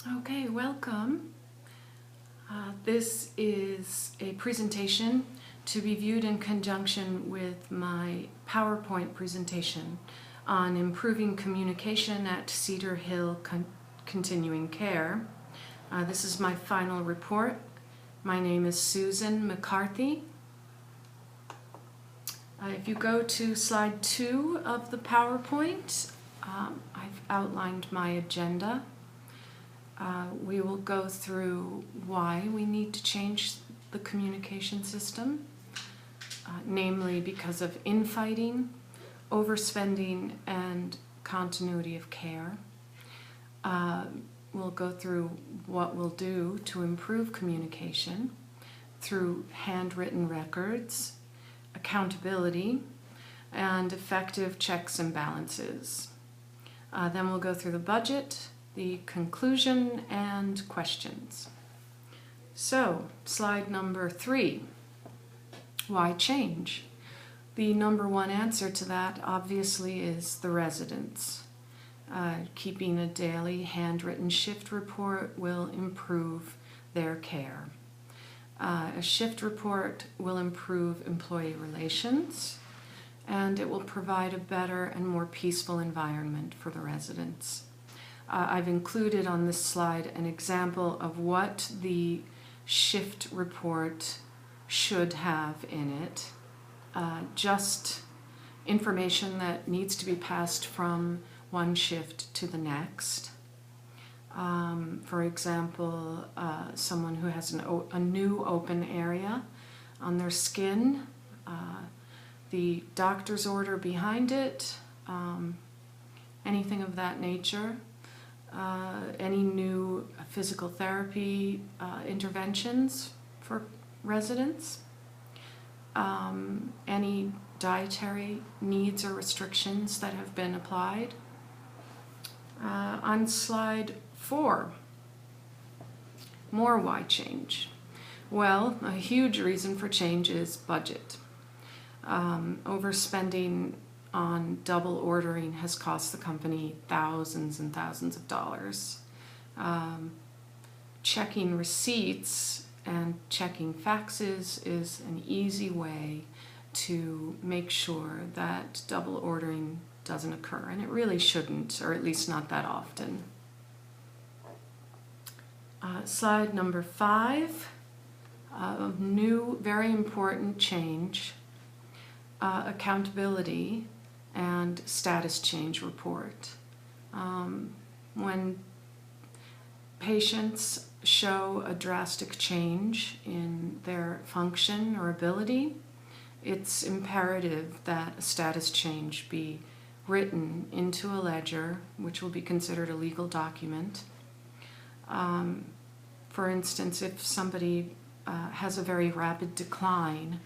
Okay, welcome. This is a presentation to be viewed in conjunction with my PowerPoint presentation on improving communication at Cedar Hill Continuing Care. This is my final report. My name is Susan McCarthy. If you go to slide 2 of the PowerPoint, I've outlined my agenda. We will go through why we need to change the communication system, namely because of infighting, overspending, and continuity of care. We'll go through what we'll do to improve communication through handwritten records, accountability, and effective checks and balances. Then we'll go through the budget, the conclusion, and questions. So, slide number 3. Why change? The number one answer to that obviously is the residents. Keeping a daily handwritten shift report will improve their care. A shift report will improve employee relations, and it will provide a better and more peaceful environment for the residents. I've included on this slide an example of what the shift report should have in it. Just information that needs to be passed from one shift to the next. For example, someone who has a new open area on their skin, the doctor's order behind it, anything of that nature. Any new physical therapy interventions for residents, any dietary needs or restrictions that have been applied. On slide 4, more why change? Well, a huge reason for change is budget. Overspending on double ordering has cost the company thousands and thousands of dollars. Checking receipts and checking faxes is an easy way to make sure that double ordering doesn't occur, and it really shouldn't, or at least not that often. Slide number 5, a new, very important change, accountability and status change report. When patients show a drastic change in their function or ability, it's imperative that a status change be written into a ledger, which will be considered a legal document. For instance, if somebody has a very rapid decline,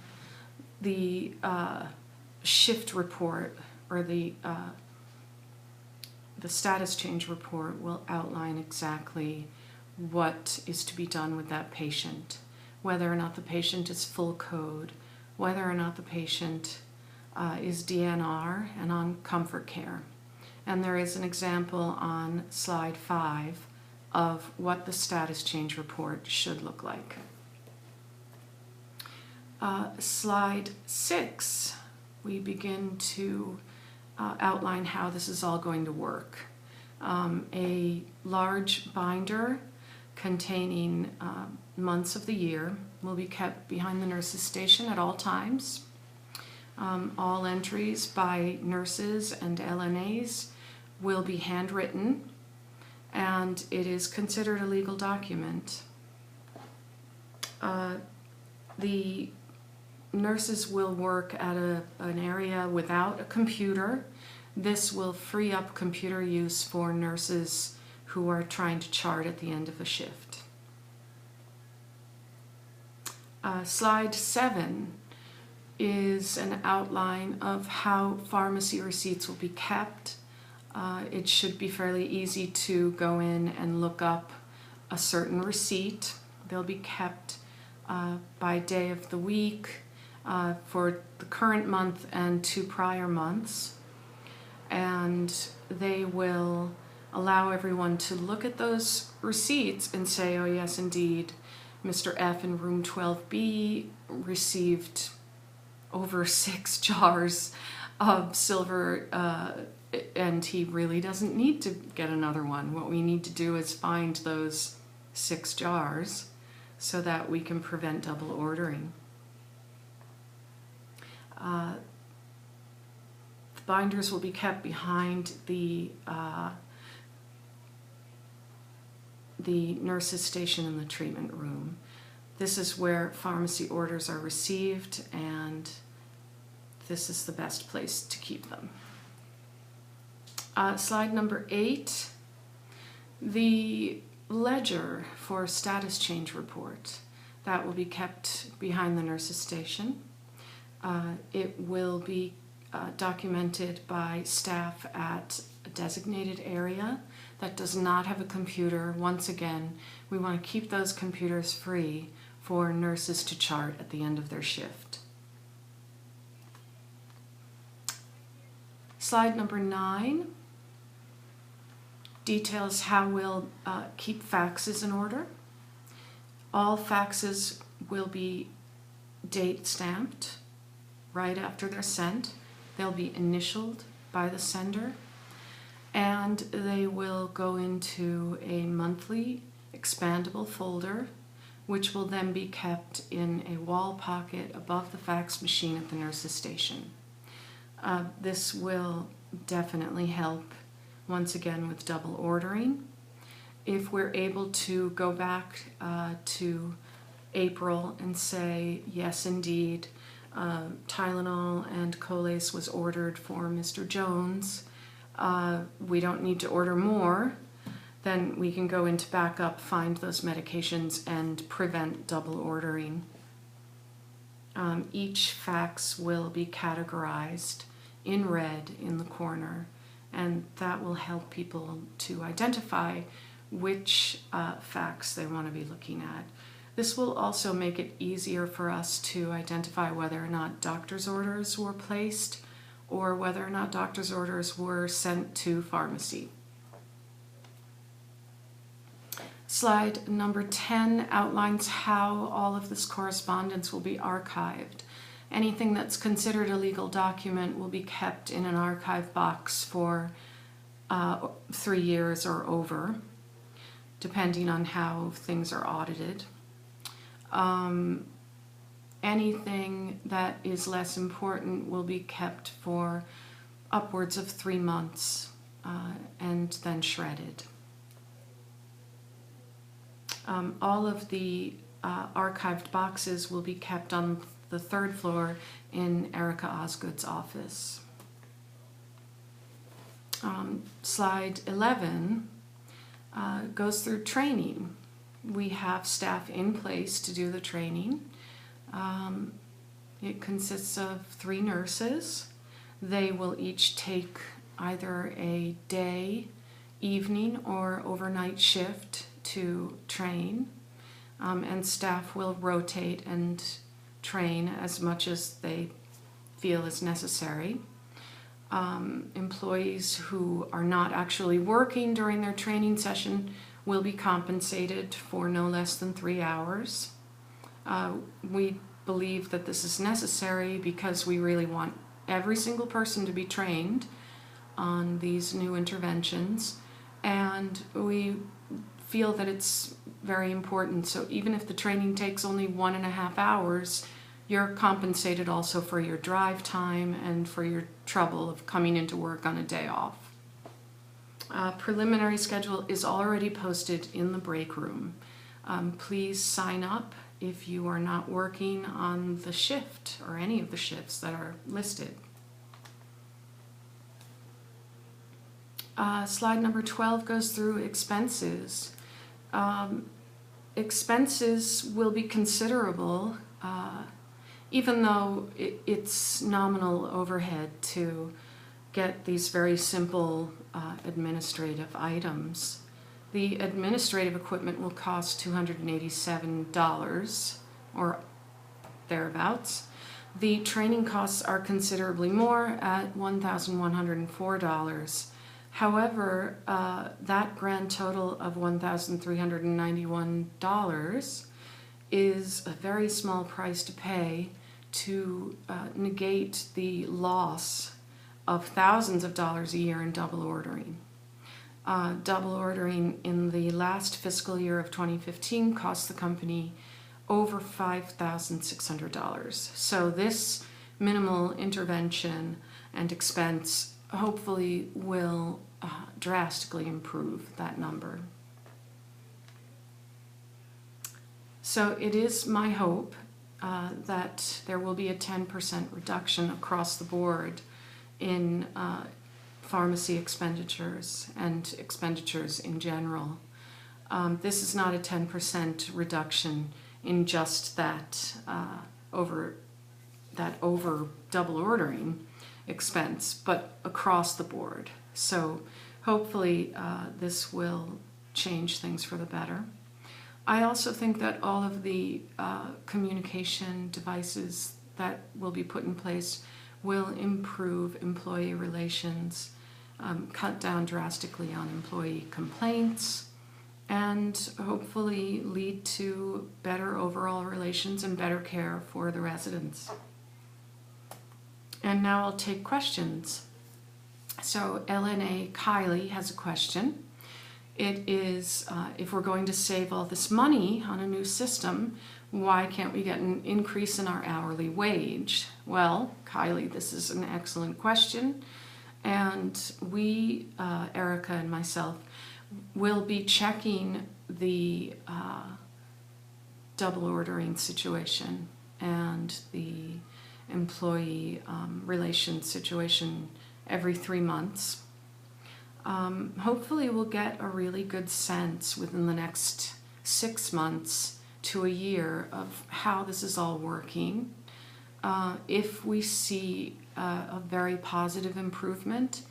the shift report or the status change report will outline exactly what is to be done with that patient, whether or not the patient is full code, whether or not the patient is DNR and on comfort care. And there is an example on slide 5 of what the status change report should look like. Slide 6, we begin to outline how this is all going to work. A large binder containing months of the year will be kept behind the nurse's station at all times. All entries by nurses and LNAs will be handwritten, and it is considered a legal document. The nurses will work at an area without a computer. This will free up computer use for nurses who are trying to chart at the end of a shift. Slide 7 is an outline of how pharmacy receipts will be kept. It should be fairly easy to go in and look up a certain receipt. They'll be kept by day of the week for the current month and 2 prior months. And they will allow everyone to look at those receipts and say, oh yes, indeed, Mr. F in room 12B received over 6 jars of silver, and he really doesn't need to get another one. What we need to do is find those 6 jars so that we can prevent double ordering. The binders will be kept behind the nurse's station in the treatment room. This is where pharmacy orders are received, and this is the best place to keep them. Slide number 8, the ledger for status change report. That will be kept behind the nurse's station. It will be documented by staff at a designated area that does not have a computer. Once again, we want to keep those computers free for nurses to chart at the end of their shift. Slide number 9 details how we'll keep faxes in order. All faxes will be date stamped right after they're sent. They'll be initialed by the sender, and they will go into a monthly expandable folder, which will then be kept in a wall pocket above the fax machine at the nurse's station. This will definitely help, once again, with double ordering. If we're able to go back to April and say, yes, indeed, Tylenol and Colace was ordered for Mr. Jones, we don't need to order more, then we can go into backup, find those medications, and prevent double ordering. Each fax will be categorized in red in the corner, and that will help people to identify which fax they want to be looking at. This will also make it easier for us to identify whether or not doctor's orders were placed or whether or not doctor's orders were sent to pharmacy. Slide number 10 outlines how all of this correspondence will be archived. Anything that's considered a legal document will be kept in an archive box for 3 years or over, depending on how things are audited. Anything that is less important will be kept for upwards of 3 months and then shredded. All of the archived boxes will be kept on the 3rd floor in Erica Osgood's office. Slide 11 goes through training. We have staff in place to do the training. It consists of 3 nurses. They will each take either a day, evening, or overnight shift to train, and staff will rotate and train as much as they feel is necessary. Employees who are not actually working during their training session will be compensated for no less than 3 hours. We believe that this is necessary because we really want every single person to be trained on these new interventions, and we feel that it's very important. So even if the training takes only 1.5 hours, you're compensated also for your drive time and for your trouble of coming into work on a day off. Preliminary schedule is already posted in the break room. Please sign up if you are not working on the shift or any of the shifts that are listed. Slide number 12 goes through expenses. Expenses will be considerable, even though it's nominal overhead to get these very simple administrative items. The administrative equipment will cost $287 or thereabouts. The training costs are considerably more at $1,104. However, that grand total of $1,391 is a very small price to pay to negate the loss of thousands of dollars a year in double ordering. Double ordering in the last fiscal year of 2015 cost the company over $5,600. So this minimal intervention and expense hopefully will drastically improve that number. So it is my hope that there will be a 10% reduction across the board in pharmacy expenditures and expenditures in general. This is not a 10% reduction in just that over double ordering expense, but across the board. So hopefully this will change things for the better. I also think that all of the communication devices that will be put in place will improve employee relations, cut down drastically on employee complaints, and hopefully lead to better overall relations and better care for the residents. And now I'll take questions. So LNA Kylie has a question. It is, if we're going to save all this money on a new system, why can't we get an increase in our hourly wage? Well, Kylie, this is an excellent question. And we, Erica and myself, will be checking the double ordering situation and the employee relations situation every 3 months. Hopefully we'll get a really good sense within the next 6 months to a year of how this is all working. If we see a very positive improvement,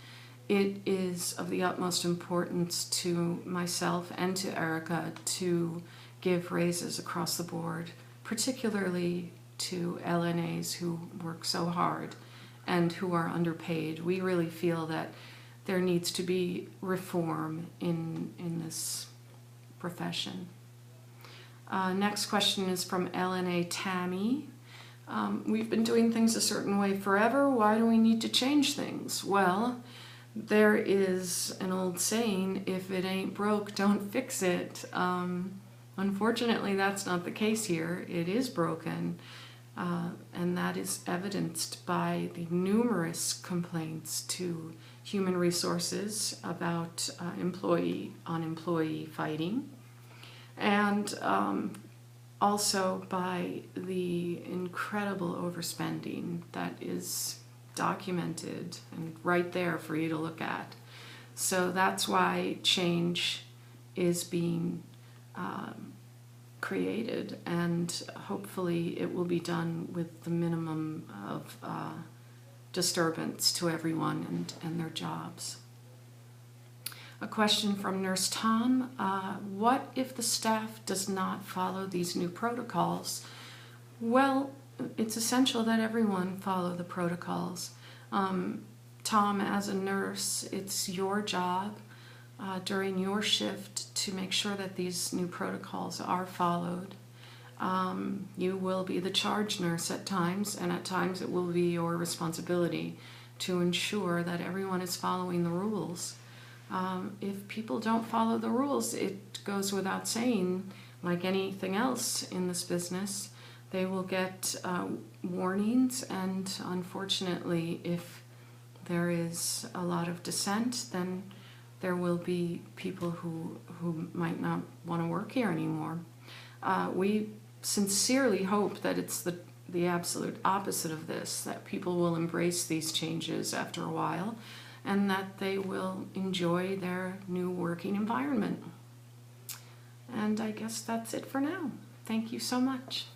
it is of the utmost importance to myself and to Erica to give raises across the board, particularly to LNAs who work so hard and who are underpaid. We really feel that there needs to be reform in this profession. Next question is from LNA Tammy. We've been doing things a certain way forever. Why do we need to change things? Well, there is an old saying, if it ain't broke, don't fix it. Unfortunately, that's not the case here. It is broken, and that is evidenced by the numerous complaints to Human Resources about employee fighting, and also by the incredible overspending that is documented and right there for you to look at. So that's why change is being created, and hopefully it will be done with the minimum of disturbance to everyone and their jobs. A question from Nurse Tom. What if the staff does not follow these new protocols? Well, it's essential that everyone follow the protocols. Tom, as a nurse, it's your job during your shift to make sure that these new protocols are followed. You will be the charge nurse at times, and at times it will be your responsibility to ensure that everyone is following the rules. If people don't follow the rules, it goes without saying, like anything else in this business, they will get warnings, and unfortunately, if there is a lot of dissent, then there will be people who might not want to work here anymore. We sincerely hope that it's the absolute opposite of this, that people will embrace these changes after a while, and that they will enjoy their new working environment. And I guess that's it for now. Thank you so much.